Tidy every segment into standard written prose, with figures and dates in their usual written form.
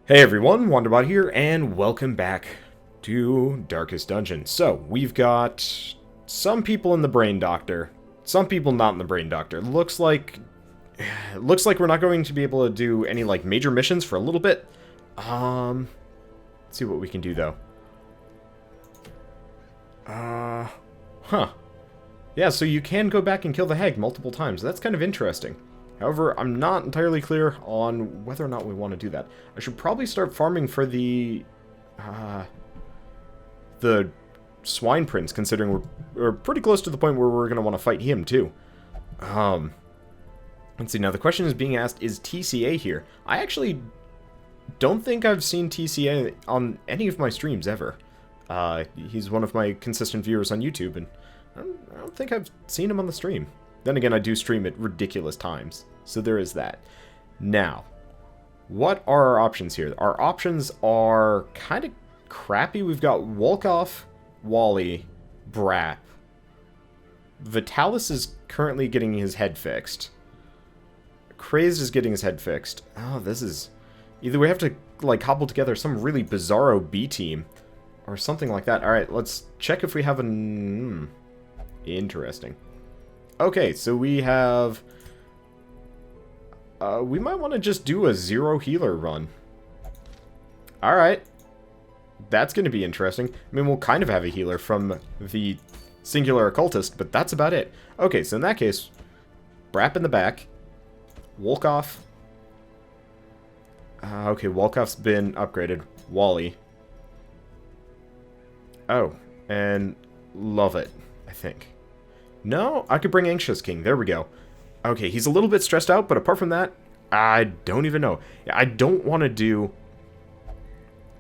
Hey everyone, Wanderbot here, and welcome back to Darkest Dungeon. So, we've got some people in the Brain Doctor, some people not in the Brain Doctor. Looks like we're not going to be able to do any, like, major missions for a little bit. Let's see what we can do, though. Yeah, so you can go back and kill the hag multiple times. That's kind of interesting. However, I'm not entirely clear on whether or not we want to do that. I should probably start farming for the Swine Prince, considering we're pretty close to the point where we're going to want to fight him, too. Let's see, now the question is being asked, is TCA here? I actually don't think I've seen TCA on any of my streams ever. He's one of my consistent viewers on YouTube, and I don't think I've seen him on the stream. Then again, I do stream at ridiculous times, so there is that. Now, what are our options here? Our options are kind of crappy. We've got Wolkoff, Wally, Brap. Vitalis is currently getting his head fixed. Crazed is getting his head fixed. Oh, this is... Either we have to, like, cobble together some really bizarro B team, or something like that. Alright, let's check if we have an... Interesting. Okay, so we have... we might want to just do a zero healer run. Alright. That's going to be interesting. I mean, we'll kind of have a healer from the singular occultist, but that's about it. Okay, so in that case, Brap in the back. Wolkoff. Okay, Wolkoff's been upgraded. Wally. Oh, and Love It, I think. No, I could bring Anxious King. There we go. Okay, he's a little bit stressed out, but apart from that, I don't even know. I don't want to do...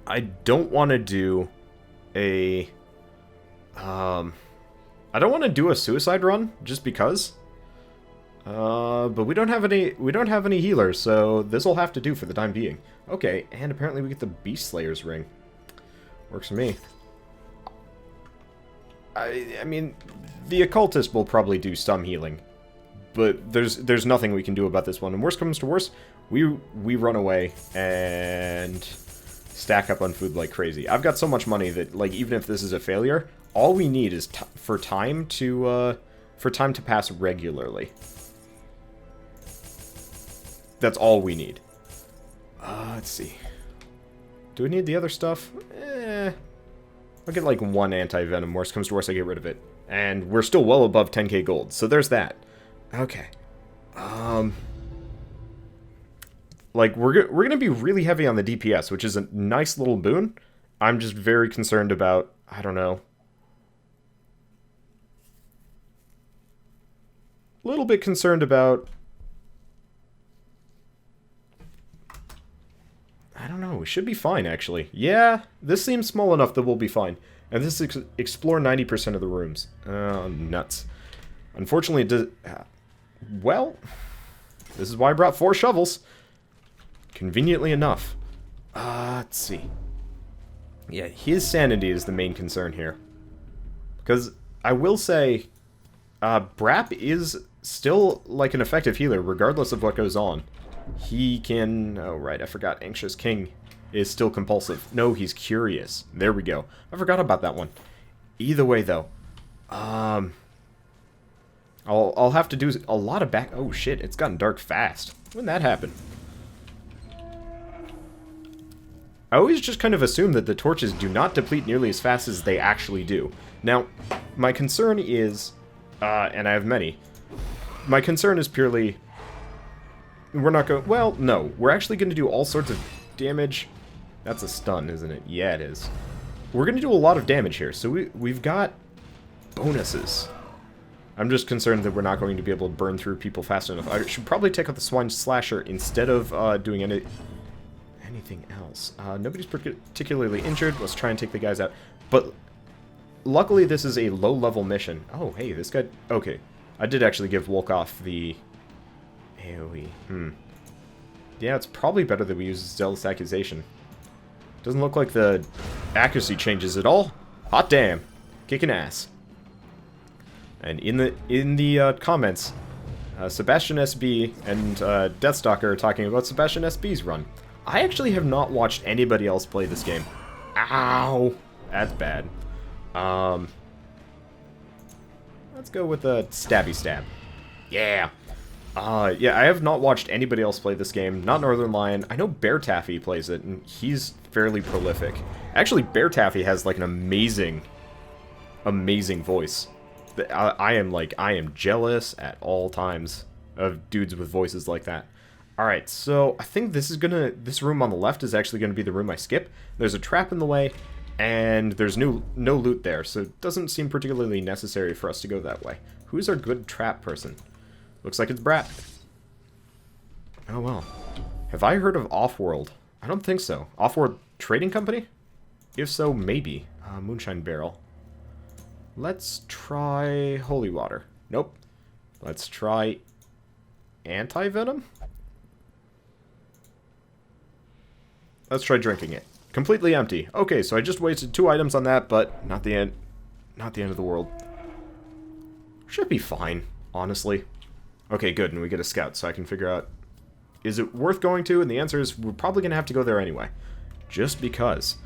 I don't want to do a... I don't want to do a suicide run, just because. But we don't have any healers, so this'll have to do for the time being. Okay, and apparently we get the Beast Slayer's ring. Works for me. I mean, the occultist will probably do some healing, but there's nothing we can do about this one. And worst comes to worst, we run away and stack up on food like crazy. I've got so much money that, like, even if this is a failure, all we need is for time to pass regularly. That's all we need. Let's see. Do we need the other stuff? I'll get like one anti-venom. Worst comes to worst, I get rid of it. And we're still well above 10k gold, so there's that. Okay. Like, we're gonna be really heavy on the DPS, which is a nice little boon. I'm just very concerned about, I don't know. A little bit concerned about... I don't know, we should be fine, actually. Yeah, this seems small enough that we'll be fine. And this is explore 90% of the rooms. Oh, nuts. Unfortunately, it does... well, this is why I brought 4 shovels. Conveniently enough. Let's see. Yeah, his sanity is the main concern here. Because I will say, Brap is still, like, an effective healer, regardless of what goes on. He can... oh, right, I forgot. Anxious King is still compulsive. No, he's curious. There we go. I forgot about that one. Either way, though. I'll have to do a lot of back... oh, shit, it's gotten dark fast. When did that happen? I always just kind of assume that the torches do not deplete nearly as fast as they actually do. Now, my concern is... and I have many. My concern is purely... we're not going... well, no. We're actually going to do all sorts of damage. That's a stun, isn't it? Yeah, it is. We're going to do a lot of damage here. So we've got bonuses. I'm just concerned that we're not going to be able to burn through people fast enough. I should probably take out the Swine Slasher instead of doing anything else. Nobody's particularly injured. Let's try and take the guys out. But luckily, this is a low-level mission. Oh, hey, this guy... okay. I did actually give Wolkoff the... AoE. Yeah, it's probably better that we use Zealous Accusation. Doesn't look like the accuracy changes at all. Hot damn. Kicking ass. And in the comments, Sebastian SB and Deathstalker are talking about Sebastian SB's run. I actually have not watched anybody else play this game. Ow! That's bad. Let's go with a stabby stab. Yeah! Yeah, I have not watched anybody else play this game. Not Northern Lion. I know Bear Taffy plays it, and he's fairly prolific. Actually, Bear Taffy has, like, an amazing voice. I am jealous at all times of dudes with voices like that. Alright, so I think this room on the left is actually gonna be the room I skip. There's a trap in the way, and there's no loot there, so it doesn't seem particularly necessary for us to go that way. Who's our good trap person? Looks like it's Brat. Oh well. Have I heard of Offworld? I don't think so. Offworld Trading Company? If so, maybe. Moonshine Barrel. Let's try Holy Water. Nope. Let's try Anti-Venom? Let's try drinking it. Completely empty. Okay, so I just wasted 2 items on that, but not the end of the world. Should be fine, honestly. Okay, good, and we get a scout, so I can figure out, is it worth going to? And the answer is, we're probably going to have to go there anyway. Just because.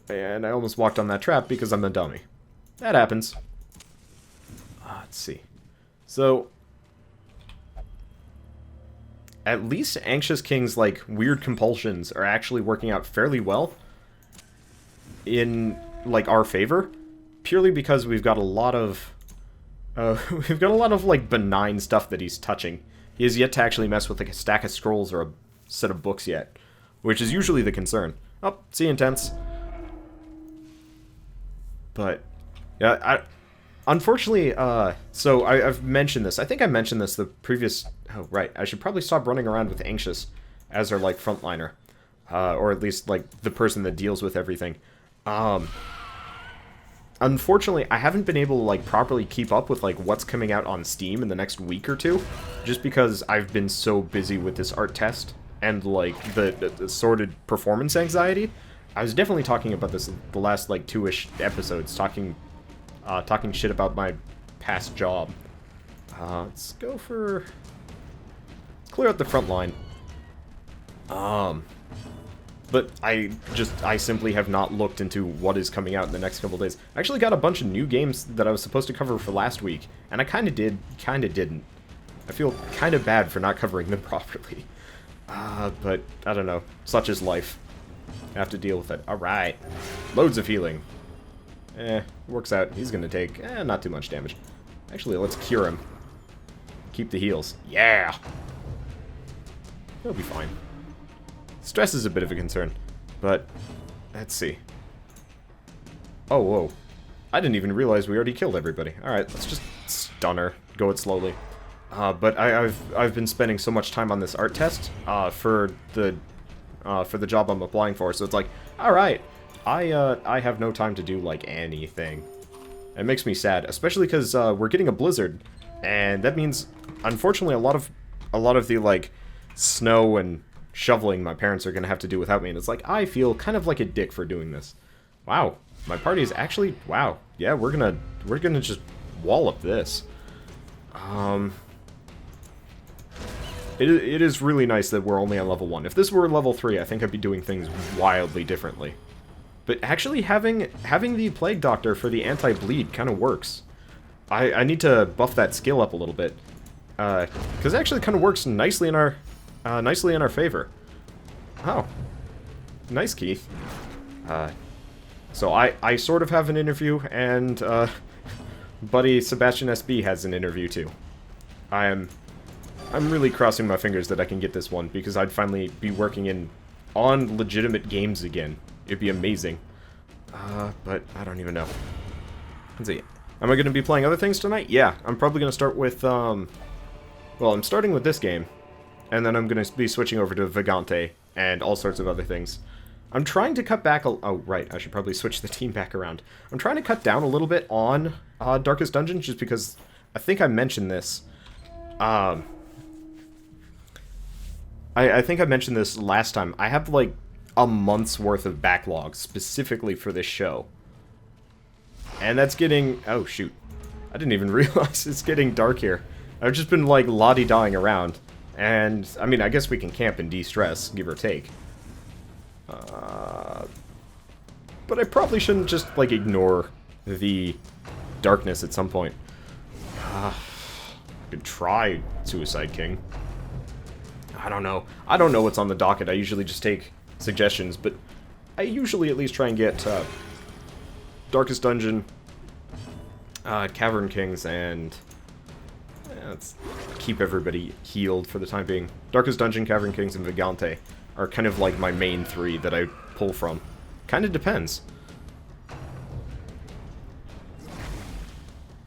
And I almost walked on that trap because I'm a dummy. That happens. Let's see. So, at least Anxious King's, like, weird compulsions are actually working out fairly well in, like, our favor. Purely because we've got a lot of, like, benign stuff that he's touching. He has yet to actually mess with, like, a stack of scrolls or a set of books yet. Which is usually the concern. Oh, see intense. But, yeah, unfortunately, so I've mentioned this. I think I mentioned this the previous... Oh, right. I should probably stop running around with Anxious as our, like, frontliner. Or at least, like, the person that deals with everything. Unfortunately, I haven't been able to, like, properly keep up with, like, what's coming out on Steam in the next week or two. Just because I've been so busy with this art test and, like, the assorted performance anxiety. I was definitely talking about this in the last, like, 2-ish episodes, talking shit about my past job. Let's go for... Let's clear out the front line. But I simply have not looked into what is coming out in the next couple days. I actually got a bunch of new games that I was supposed to cover for last week, and I kinda did, kinda didn't. I feel kinda bad for not covering them properly. But, I don't know. Such is life. I have to deal with it. Alright. Loads of healing. Works out. He's gonna take, not too much damage. Actually, let's cure him. Keep the heals. Yeah! He'll be fine. Stress is a bit of a concern, but let's see. Oh, whoa. I didn't even realize we already killed everybody. Alright, let's just stun her. Go it slowly. But I've been spending so much time on this art test, for the job I'm applying for, so it's like, alright, I have no time to do, like, anything. It makes me sad, especially because, we're getting a blizzard, and that means, unfortunately, a lot of the, like, snow and shoveling my parents are gonna have to do without me, and it's like, I feel kind of like a dick for doing this. Wow, my party is actually, wow, yeah, we're gonna just wallop this. It is really nice that we're only on level 1. If this were level 3, I think I'd be doing things wildly differently. But actually having the Plague Doctor for the anti-bleed kind of works. I need to buff that skill up a little bit. Because it actually kind of works nicely in our favor. Oh. Nice, Keith. So I sort of have an interview, and buddy Sebastian SB has an interview too. I'm really crossing my fingers that I can get this one, because I'd finally be working on legitimate games again. It'd be amazing. But I don't even know. Let's see. Am I going to be playing other things tonight? Yeah, I'm probably going to start with, well, I'm starting with this game, and then I'm going to be switching over to Vagante and all sorts of other things. I'm trying to cut back oh, right, I should probably switch the team back around. I'm trying to cut down a little bit on Darkest Dungeon, just because I think I mentioned this. I think I mentioned this last time. I have, like, a month's worth of backlog specifically for this show. And that's getting... Oh, shoot. I didn't even realize it's getting dark here. I've just been, like, la-di-daing around. And, I mean, I guess we can camp and de-stress, give or take. But I probably shouldn't just, like, ignore the darkness at some point. I could try Suicide King. I don't know. I don't know what's on the docket. I usually just take suggestions, but I usually at least try and get Darkest Dungeon, Cavern Kings, and let's keep everybody healed for the time being. Darkest Dungeon, Cavern Kings, and Vigante are kind of like my main three that I pull from. Kind of depends.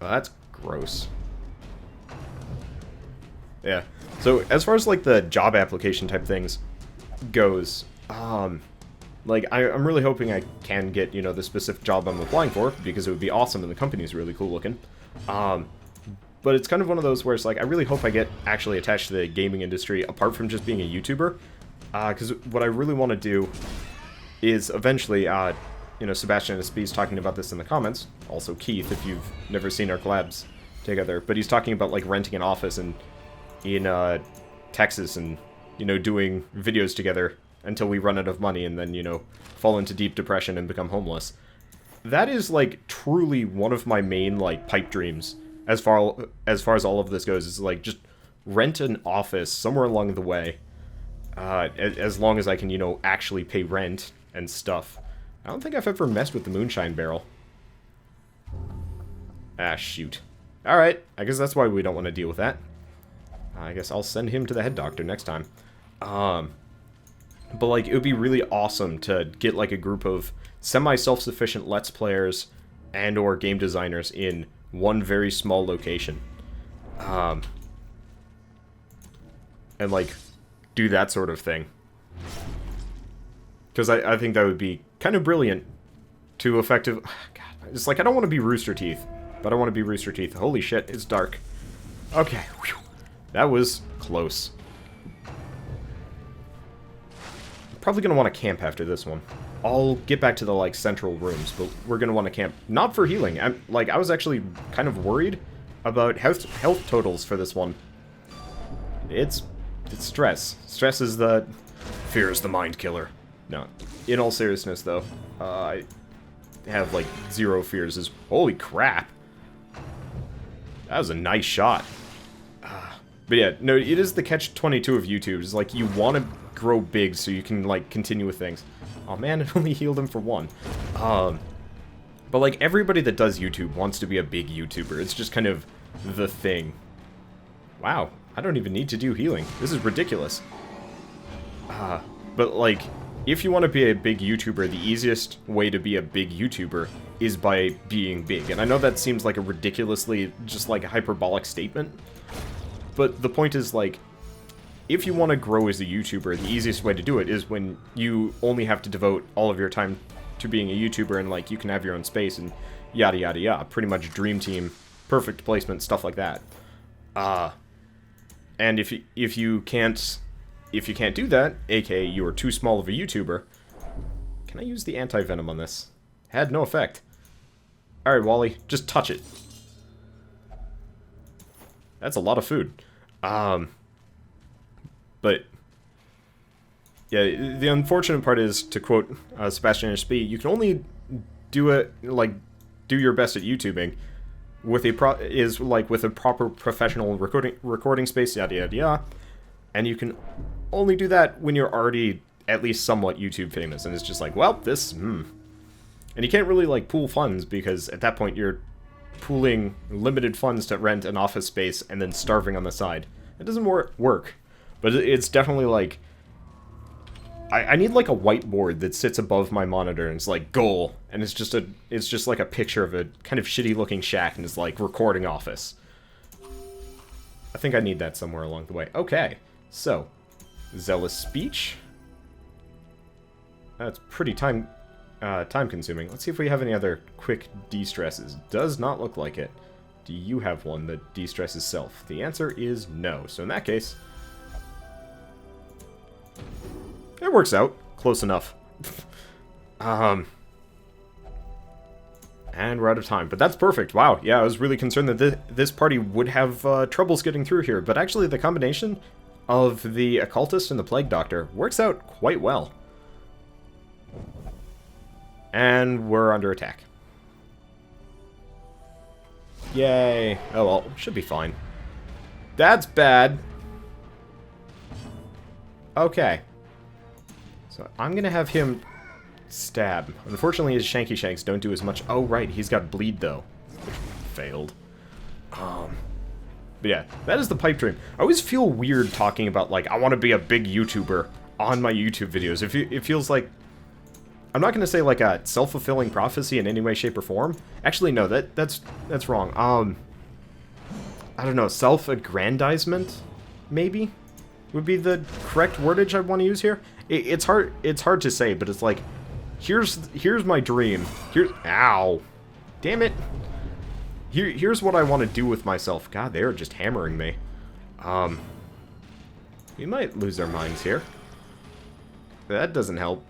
Well, that's gross. Yeah. So as far as like the job application type things goes, like I'm really hoping I can get, you know, the specific job I'm applying for, because it would be awesome and the company's really cool looking. But it's kind of one of those where it's like, I really hope I get actually attached to the gaming industry apart from just being a YouTuber. Because what I really want to do is eventually, you know, Sebastian is talking about this in the comments. Also Keith, if you've never seen our collabs together. But he's talking about like renting an office in Texas and, you know, doing videos together until we run out of money and then, you know, fall into deep depression and become homeless. That is like truly one of my main like pipe dreams as far as all of this goes, is like just rent an office somewhere along the way. As long as I can, you know, actually pay rent and stuff. I don't think I've ever messed with the moonshine barrel. Ah, shoot. Alright, I guess that's why we don't want to deal with that. I guess I'll send him to the head doctor next time. But, like, it would be really awesome to get, like, a group of semi-self-sufficient Let's Players and or game designers in one very small location. And, like, do that sort of thing. Because I think that would be kind of brilliant to effective... God, it's like, I don't want to be Rooster Teeth, but I want to be Rooster Teeth. Holy shit, it's dark. Okay, whew. That was close. Probably going to want to camp after this one. I'll get back to the, like, central rooms, but we're going to want to camp. Not for healing. I was actually kind of worried about health totals for this one. It's stress. Stress is the... Fear is the mind killer. No. In all seriousness, though, I have, like, zero fears. Holy crap. That was a nice shot. But yeah, no, it is the catch-22 of YouTube. It's like, you want to grow big so you can, like, continue with things. Oh man, it only healed him for one. But, like, everybody that does YouTube wants to be a big YouTuber. It's just kind of the thing. Wow, I don't even need to do healing. This is ridiculous. But, like, if you want to be a big YouTuber, the easiest way to be a big YouTuber is by being big. And I know that seems like a ridiculously, just like a hyperbolic statement. But the point is, like, if you want to grow as a YouTuber, the easiest way to do it is when you only have to devote all of your time to being a YouTuber and, like, you can have your own space and yada yada yada. Pretty much dream team, perfect placement, stuff like that. And if you can't do that, aka you are too small of a YouTuber, can I use the anti-venom on this? Had no effect. Alright, Wally, just touch it. That's a lot of food. But yeah, the unfortunate part is, to quote Sebastian HP, you can only do it, like, do your best at YouTubing with a proper professional recording space, yada yada yada, and you can only do that when you're already at least somewhat YouTube famous, and it's just like, well, and you can't really, like, pool funds, because at that point you're pooling limited funds to rent an office space and then starving on the side. It doesn't work, but it's definitely like, I need like a whiteboard that sits above my monitor and it's like goal, and it's just like a picture of a kind of shitty looking shack and it's like recording office. I think I need that somewhere along the way. Okay, so zealous speech. That's pretty time consuming. Let's see if we have any other quick de-stresses. Does not look like it. Do you have one that de-stresses self? The answer is no. So in that case, it works out. Close enough. And we're out of time. But that's perfect. Wow. Yeah, I was really concerned that this party would have troubles getting through here. But actually, the combination of the occultist and the plague doctor works out quite well. And we're under attack. Yay. Oh well, should be fine. That's bad. Okay. So I'm gonna have him stab. Unfortunately, his shanky shanks don't do as much. Oh right, he's got bleed though, which failed. But yeah, that is the pipe dream. I always feel weird talking about, like, I want to be a big YouTuber on my YouTube videos. It feels like, I'm not going to say like a self-fulfilling prophecy in any way, shape, or form. Actually, no, that's wrong. I don't know, self-aggrandizement, maybe, would be the correct wordage I want to use here. It's hard to say, but it's like, here's my dream. Ow. Damn it. Here's what I want to do with myself. God, they're just hammering me. We might lose our minds here. That doesn't help.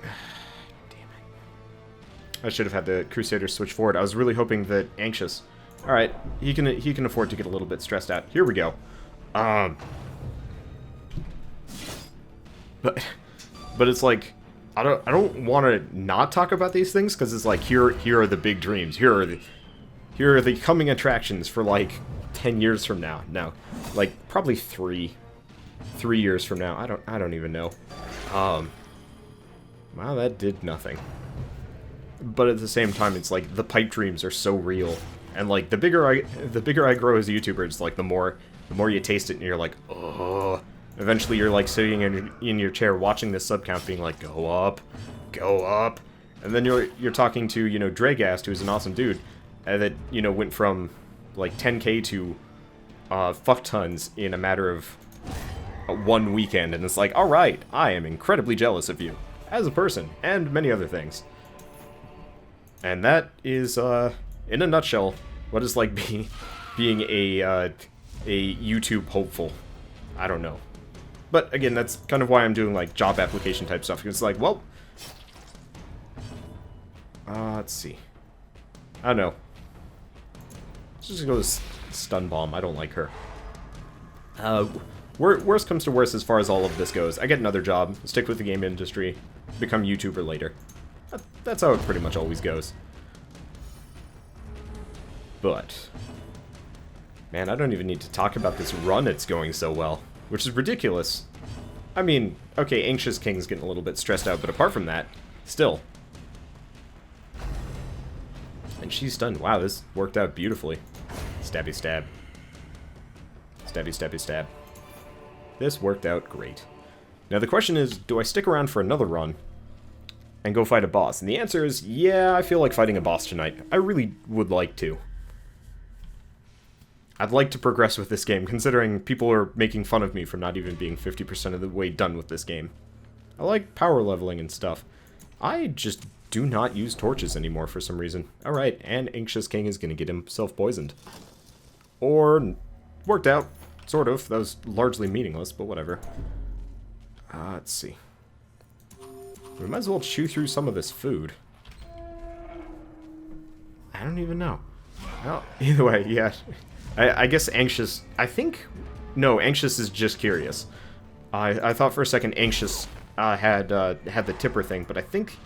Damn it. I should have had the Crusaders switch forward. I was really hoping that Anxious... Alright, he can afford to get a little bit stressed out. Here we go. But it's like... I don't want to not talk about these things, because it's like, here are the big dreams. Here are the coming attractions for like 10 years from now. No, like probably 3 years from now. I don't even know. Wow, that did nothing. But at the same time, it's like the pipe dreams are so real, and like the bigger I grow as a YouTuber, it's like the more you taste it, and you're like, oh. Eventually, you're like sitting in your chair watching this sub count, being like, go up, and then you're talking to, you know, Dragast, who's an awesome dude, that, you know, went from like 10k to fuck tons in a matter of 1 weekend, and it's like, all right, I am incredibly jealous of you as a person and many other things. And that is, in a nutshell, what it's like being a YouTube hopeful. I don't know. But again, that's kind of why I'm doing like job application type stuff. Because it's like, well, let's see. I don't know. Let's just go with stun bomb. I don't like her. Worst comes to worst as far as all of this goes. I get another job, stick with the game industry, become YouTuber later. That's how it pretty much always goes. But man, I don't even need to talk about this run. It's going so well. Which is ridiculous. I mean, okay, Anxious King's getting a little bit stressed out, but apart from that, still. And she's stunned. Wow, this worked out beautifully. Stabby stab. Stabby stabby stab. This worked out great. Now the question is, do I stick around for another run and go fight a boss? And the answer is, yeah, I feel like fighting a boss tonight. I really would like to. I'd like to progress with this game, considering people are making fun of me for not even being 50% of the way done with this game. I like power leveling and stuff. I just do not use torches anymore for some reason. Alright, and Anxious King is going to get himself poisoned. Or, worked out, sort of. That was largely meaningless, but whatever. Let's see. We might as well chew through some of this food. I don't even know. Well, either way, yeah. I guess Anxious... I think... No, Anxious is just curious. I thought for a second Anxious had the tipper thing, but I think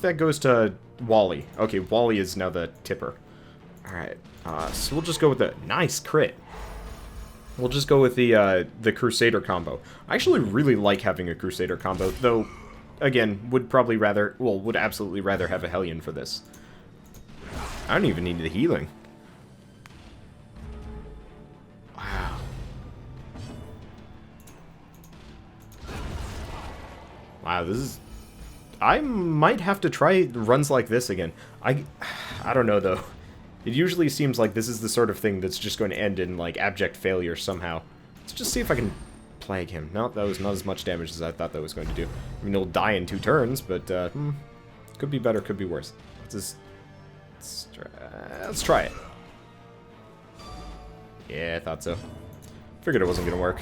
that goes to Wally. Okay, Wally is now the tipper. Alright, so we'll just go with the... Nice crit! We'll just go with the Crusader combo. I actually really like having a Crusader combo, though, again, would absolutely rather have a Hellion for this. I don't even need the healing. Wow, this is... I might have to try runs like this again. I don't know, though. It usually seems like this is the sort of thing that's just going to end in, like, abject failure somehow. Let's just see if I can plague him. No, that was not as much damage as I thought that was going to do. I mean, he'll die in 2 turns, but, could be better, could be worse. Let's try it. Yeah, I thought so. Figured it wasn't going to work.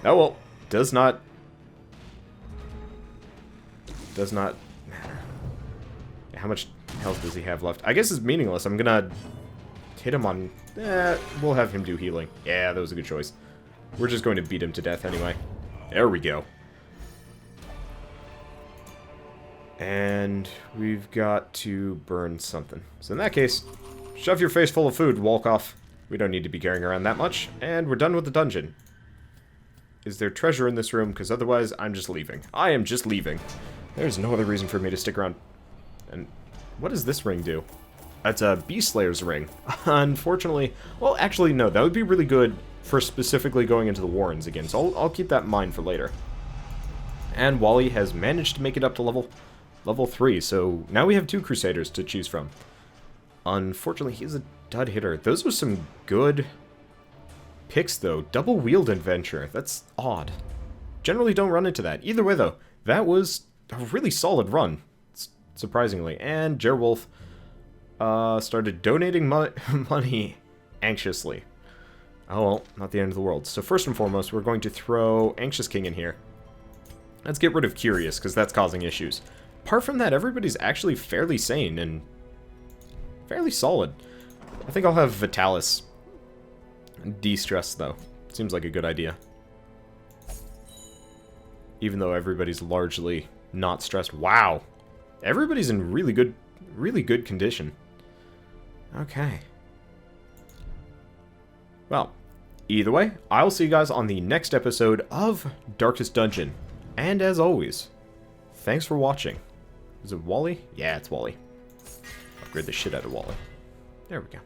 Oh, well. Does not matter. How much health does he have left? I guess it's meaningless. I'm gonna hit him on... we'll have him do healing. Yeah, that was a good choice. We're just going to beat him to death anyway. There we go. And we've got to burn something. So in that case, shove your face full of food, walk off. We don't need to be carrying around that much. And we're done with the dungeon. Is there treasure in this room? Because otherwise, I'm just leaving. I am just leaving. There's no other reason for me to stick around. And what does this ring do? That's a Beast Slayer's ring. Unfortunately, well, actually, no. That would be really good for specifically going into the Warrens again. So I'll keep that in mind for later. And Wally has managed to make it up to level 3. So now we have 2 Crusaders to choose from. Unfortunately, he's a dud hitter. Those were some good picks, though. Double Wheeled Adventure. That's odd. Generally don't run into that. Either way, though, that was a really solid run, surprisingly. And Jerwolf started donating money anxiously. Oh well, not the end of the world. So first and foremost, we're going to throw Anxious King in here. Let's get rid of Curious, because that's causing issues. Apart from that, everybody's actually fairly sane and fairly solid. I think I'll have Vitalis de-stress, though. Seems like a good idea. Even though everybody's largely not stressed. Wow! Everybody's in really good condition. Okay. Well, either way, I'll see you guys on the next episode of Darkest Dungeon. And as always, thanks for watching. Is it Wally? Yeah, it's Wally. Upgrade the shit out of Wally. There we go.